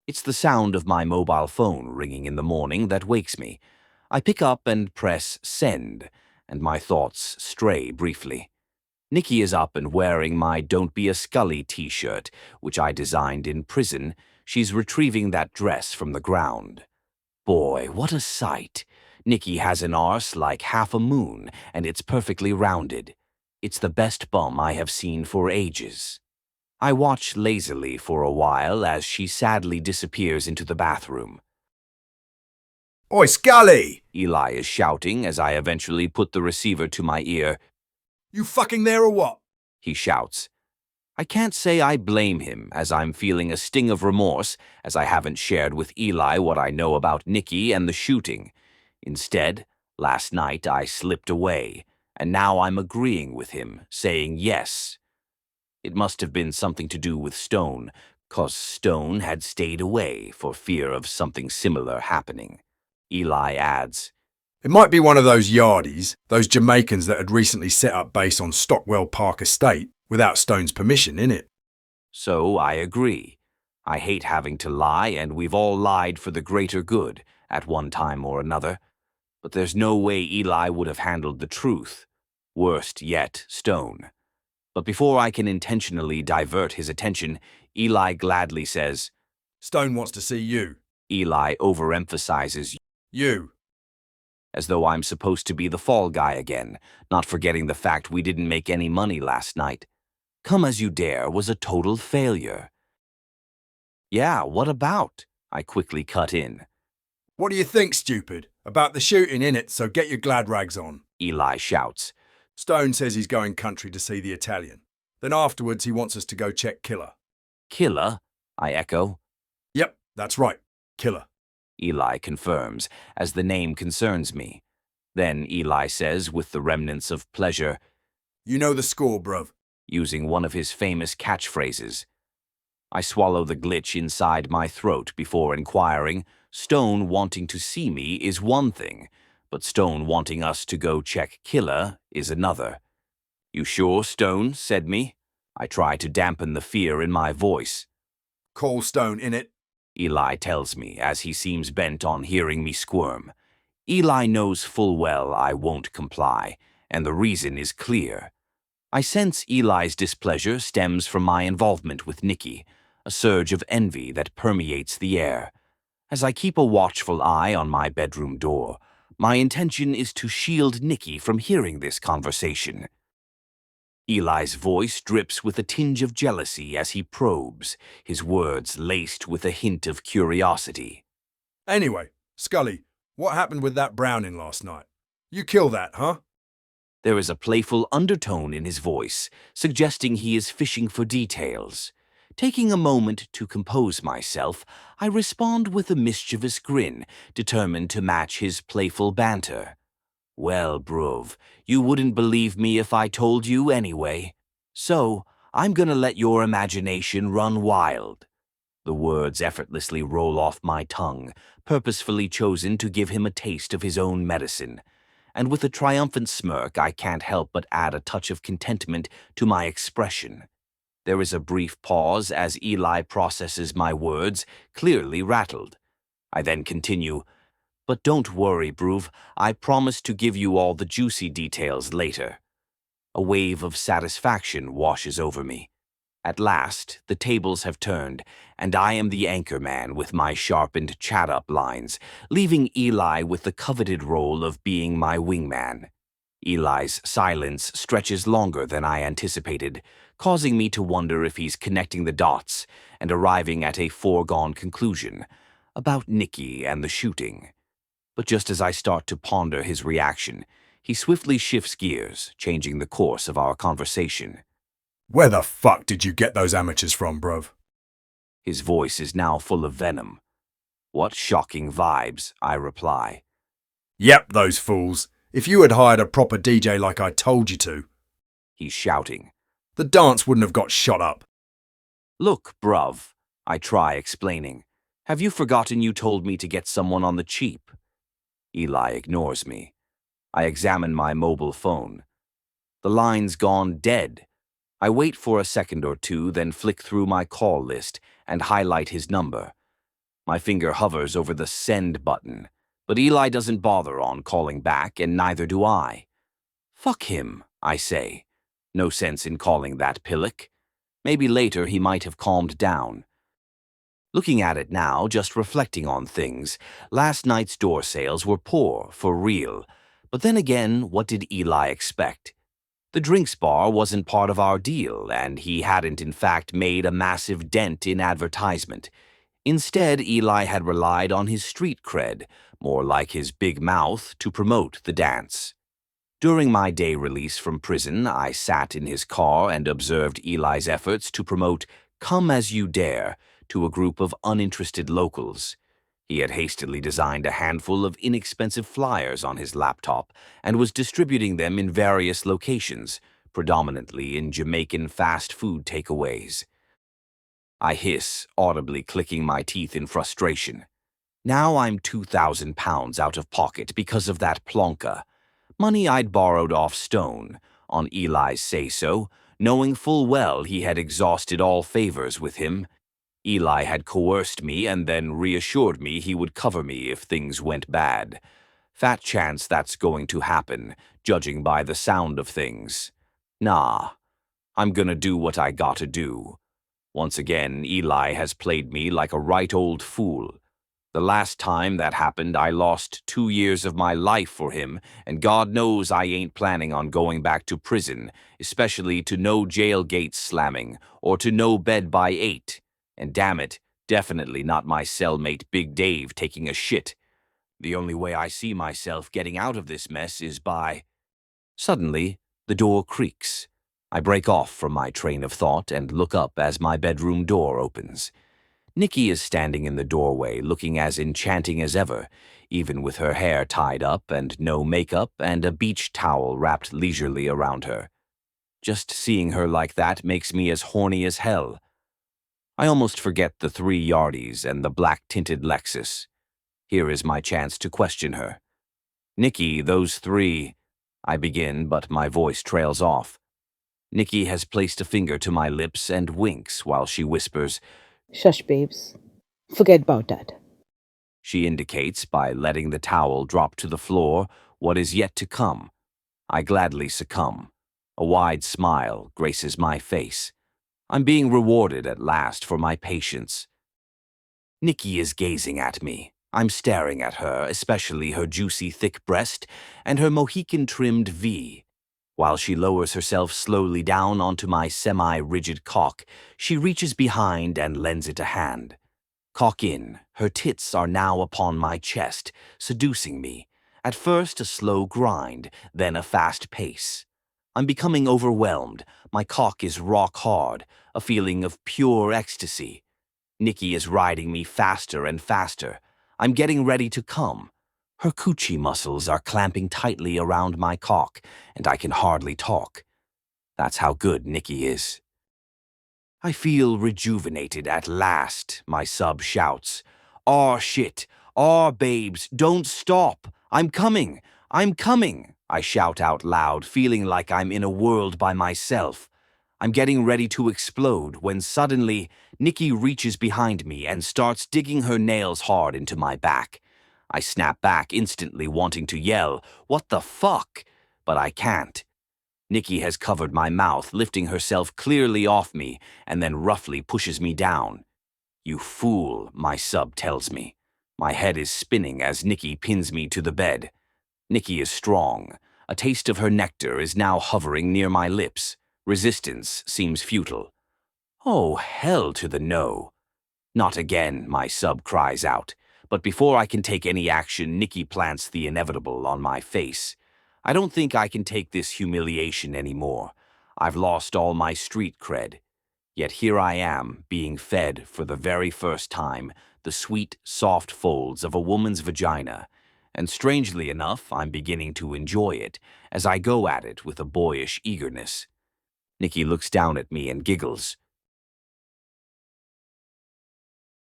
It's the sound of my mobile phone ringing in the morning that wakes me. I pick up and press send, and my thoughts stray briefly. Nikki is up and wearing my Don't Be a Scully t-shirt, which I designed in prison. She's retrieving that dress from the ground. Boy, what a sight. Nikki has an arse like half a moon, and it's perfectly rounded. It's the best bum I have seen for ages. I watch lazily for a while as she sadly disappears into the bathroom. Oi, Scully! Eli is shouting as I eventually put the receiver to my ear. You fucking there or what? He shouts. I can't say I blame him, as I'm feeling a sting of remorse, as I haven't shared with Eli what I know about Nikki and the shooting. Instead, last night I slipped away, and now I'm agreeing with him, saying yes. It must have been something to do with Stone, 'cause Stone had stayed away for fear of something similar happening. Eli adds, It might be one of those yardies, those Jamaicans that had recently set up base on Stockwell Park Estate, without Stone's permission, innit? So I agree. I hate having to lie, and we've all lied for the greater good, at one time or another. But there's no way Eli would have handled the truth. Worst yet, Stone. But before I can intentionally divert his attention, Eli gladly says, Stone wants to see you. Eli overemphasizes You. as though I'm supposed to be the fall guy again, not forgetting the fact we didn't make any money last night. Come As You Dare was a total failure. Yeah, what about? I quickly cut in. What do you think, stupid? About the shooting, innit, so get your glad rags on. Eli shouts. Stone says he's going country to see the Italian. Then afterwards he wants us to go check Killer. Killer? I echo. Yep, that's right. Killer. Eli confirms, as the name concerns me. Then Eli says, with the remnants of pleasure, You know the score, bruv. using one of his famous catchphrases. I swallow the glitch inside my throat before inquiring. Stone wanting to see me is one thing, but Stone wanting us to go check Killer is another. You sure, Stone? Said me. I try to dampen the fear in my voice. Call Stone, innit? Eli tells me, as he seems bent on hearing me squirm. Eli knows full well I won't comply, and the reason is clear. I sense Eli's displeasure stems from my involvement with Nikki, a surge of envy that permeates the air. As I keep a watchful eye on my bedroom door, my intention is to shield Nikki from hearing this conversation. Eli's voice drips with a tinge of jealousy as he probes, his words laced with a hint of curiosity. Anyway, Scully, what happened with that Browning last night? You kill that, huh? There is a playful undertone in his voice, suggesting he is fishing for details. Taking a moment to compose myself, I respond with a mischievous grin, determined to match his playful banter. Well, bruv, you wouldn't believe me if I told you anyway. So, I'm gonna let your imagination run wild. The words effortlessly roll off my tongue, purposefully chosen to give him a taste of his own medicine. And with a triumphant smirk, I can't help but add a touch of contentment to my expression. There is a brief pause as Eli processes my words, clearly rattled. I then continue, But don't worry, bruv, I promise to give you all the juicy details later. A wave of satisfaction washes over me. At last, the tables have turned, and I am the anchor man with my sharpened chat-up lines, leaving Eli with the coveted role of being my wingman. Eli's silence stretches longer than I anticipated, causing me to wonder if he's connecting the dots and arriving at a foregone conclusion about Nikki and the shooting. But just as I start to ponder his reaction, he swiftly shifts gears, changing the course of our conversation. Where the fuck did you get those amateurs from, bruv? His voice is now full of venom. What shocking vibes, I reply. Yep, those fools. If you had hired a proper DJ like I told you to, He's shouting. the dance wouldn't have got shot up. Look, bruv, I try explaining. Have you forgotten you told me to get someone on the cheap? Eli ignores me. I examine my mobile phone. The line's gone dead. I wait for a second or two, then flick through my call list and highlight his number. My finger hovers over the send button, but Eli doesn't bother on calling back, and neither do I. Fuck him, I say. No sense in calling that pillock. Maybe later he might have calmed down. Looking at it now, just reflecting on things, last night's door sales were poor, for real. But then again, what did Eli expect? The drinks bar wasn't part of our deal, and he hadn't in fact made a massive dent in advertisement. Instead, Eli had relied on his street cred, more like his big mouth, to promote the dance. During my day release from prison, I sat in his car and observed Eli's efforts to promote Come As You Dare to a group of uninterested locals. He had hastily designed a handful of inexpensive flyers on his laptop and was distributing them in various locations, predominantly in Jamaican fast food takeaways. I hiss, audibly clicking my teeth in frustration. Now I'm 2,000 pounds out of pocket because of that plonka. Money I'd borrowed off Stone, on Eli's say-so, knowing full well he had exhausted all favors with him. Eli had coerced me and then reassured me he would cover me if things went bad. Fat chance that's going to happen, judging by the sound of things. Nah, I'm gonna do what I gotta do. Once again, Eli has played me like a right old fool. The last time that happened, I lost 2 years of my life for him, and God knows I ain't planning on going back to prison, especially to no jail gates slamming, or to no bed by 8. And damn it, definitely not my cellmate Big Dave taking a shit. The only way I see myself getting out of this mess is by... Suddenly, the door creaks. I break off from my train of thought and look up as my bedroom door opens. Nikki is standing in the doorway, looking as enchanting as ever, even with her hair tied up and no makeup and a beach towel wrapped leisurely around her. Just seeing her like that makes me as horny as hell. I almost forget the 3 yardies and the black-tinted Lexus. Here is my chance to question her. Nikki, those 3... I begin, but my voice trails off. Nikki has placed a finger to my lips and winks while she whispers, Shush, babes. Forget about that. She indicates by letting the towel drop to the floor what is yet to come. I gladly succumb. A wide smile graces my face. I'm being rewarded at last for my patience. Nikki is gazing at me. I'm staring at her, especially her juicy thick breast and her Mohican-trimmed V. While she lowers herself slowly down onto my semi-rigid cock, she reaches behind and lends it a hand. Cock in, her tits are now upon my chest, seducing me. At first a slow grind, then a fast pace. I'm becoming overwhelmed. My cock is rock hard, a feeling of pure ecstasy. Nikki is riding me faster and faster. I'm getting ready to come. Her coochie muscles are clamping tightly around my cock, and I can hardly talk. That's how good Nikki is. I feel rejuvenated at last, my sub shouts. Aw shit, aw babes, don't stop. I'm coming, I shout out loud, feeling like I'm in a world by myself. I'm getting ready to explode when suddenly Nikki reaches behind me and starts digging her nails hard into my back. I snap back instantly, wanting to yell, "What the fuck?" But I can't. Nikki has covered my mouth, lifting herself clearly off me, and then roughly pushes me down. You fool, my sub tells me. My head is spinning as Nikki pins me to the bed. Nikki is strong. A taste of her nectar is now hovering near my lips. Resistance seems futile. Oh, hell to the no. Not again, my sub cries out. But before I can take any action, Nikki plants the inevitable on my face. I don't think I can take this humiliation anymore. I've lost all my street cred. Yet here I am, being fed, for the very first time, the sweet, soft folds of a woman's vagina. And strangely enough, I'm beginning to enjoy it, as I go at it with a boyish eagerness. Nikki looks down at me and giggles.